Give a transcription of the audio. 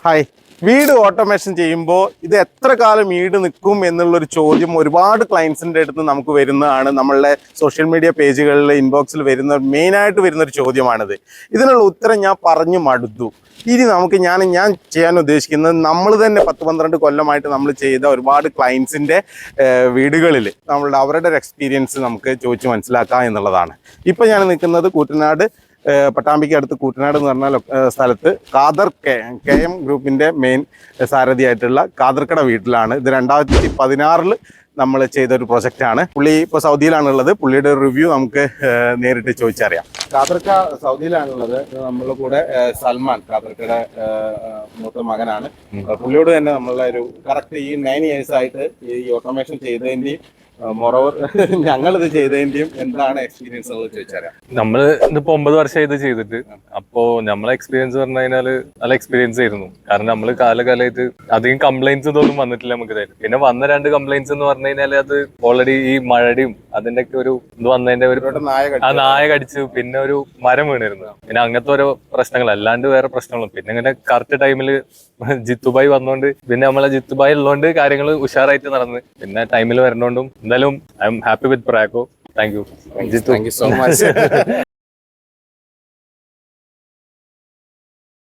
Hi. വീട് automation ചെയ്യുമ്പോൾ ഇത് എത്ര കാലം വീട് നിൽക്കും എന്നുള്ളൊരു ചോദ്യം ഒരുപാട് ക്ലയൻസിൻ്റെ അടുത്ത് നമുക്ക് വരുന്നതാണ്. നമ്മളുടെ സോഷ്യൽ മീഡിയ പേജുകളിൽ ഇൻബോക്സിൽ വരുന്ന മെയിനായിട്ട് വരുന്നൊരു ചോദ്യമാണിത്. ഇതിനുള്ള ഉത്തരം ഞാൻ പറഞ്ഞു മടുത്തു. ഇനി നമുക്ക് ഞാൻ ചെയ്യാൻ ഉദ്ദേശിക്കുന്നത് നമ്മൾ തന്നെ 10-12 കൊല്ലമായിട്ട് നമ്മൾ ചെയ്ത ഒരുപാട് ക്ലയൻസിൻ്റെ വീടുകളിൽ അവരുടെ ഒരു എക്സ്പീരിയൻസ് നമുക്ക് ചോദിച്ച് മനസ്സിലാക്കാം എന്നുള്ളതാണ്. ഇപ്പം ഞാൻ നിൽക്കുന്നത് കൂറ്റനാട് പട്ടാമ്പിക്ക് അടുത്ത് കൂറ്റനാട് എന്ന് പറഞ്ഞ സ്ഥലത്ത് ഖാദർ കെ എം ഗ്രൂപ്പിൻ്റെ മെയിൻ സാരഥിയായിട്ടുള്ള ഖാദർക്കട വീട്ടിലാണ്. ഇത് 2016 നമ്മൾ ചെയ്തൊരു പ്രൊജക്റ്റാണ്. പുള്ളി ഇപ്പോൾ സൗദിയിലാണുള്ളത്. പുള്ളിയുടെ റിവ്യൂ നമുക്ക് നേരിട്ട് ചോദിച്ചറിയാം. ഖാദർക്ക സൗദിയിലാണുള്ളത്. നമ്മളുടെ കൂടെ സൽമാൻ ഖാദർക്കയുടെ മൂത്ത മകനാണ്. പുള്ളിയോട് തന്നെ നമ്മളുടെ ഒരു കറക്റ്റ് ഈ 9 years ആയിട്ട് ഈ ഓട്ടോമേഷൻ ചെയ്തതിൻ്റെയും മോറോവർ ഞങ്ങളിത് ചെയ്തതിന്റെയും എന്താണ് എക്സ്പീരിയൻസ് എന്നുള്ളത് ചോദിച്ചറിയാം. നമ്മള് ഇതിപ്പോ 9 വർഷം ഇത് ചെയ്തിട്ട്, അപ്പോ നമ്മളെ എക്സ്പീരിയൻസ് പറഞ്ഞു കഴിഞ്ഞാല് നല്ല എക്സ്പീരിയൻസ് ആയിരുന്നു. കാരണം നമ്മള് കാലകാലമായിട്ട് അധികം കംപ്ലൈന്റ്സ് ഇതൊന്നും വന്നിട്ടില്ല നമുക്ക് ഇതായിട്ട്. പിന്നെ വന്ന 2 കംപ്ലൈന്റ്സ് എന്ന് പറഞ്ഞു കഴിഞ്ഞാല് അത് ഓൾറെഡി ഈ മഴയുടെയും അതിന്റെ ഒക്കെ ഒരു ഇത് വന്നതിന്റെ ഒരു നായ കടിച്ചു, പിന്നെ ഒരു മരം വീണിരുന്നു, പിന്നെ അങ്ങനത്തെ ഓരോ പ്രശ്നങ്ങൾ അല്ലാണ്ട് വേറെ പ്രശ്നങ്ങളും. പിന്നെ ഇങ്ങനെ കറക്റ്റ് ടൈമില് ജിത്തുബായി വന്നോണ്ട്, പിന്നെ നമ്മളെ ജിത്തുബായി ഉള്ളതുകൊണ്ട് കാര്യങ്ങൾ ഉഷാറായിട്ട് നടന്ന്, പിന്നെ ടൈമിൽ വരണോണ്ടും എന്തായാലും ഐ എം ഹാപ്പി വിത്ത് പ്രാക്കോ. Thank you so much.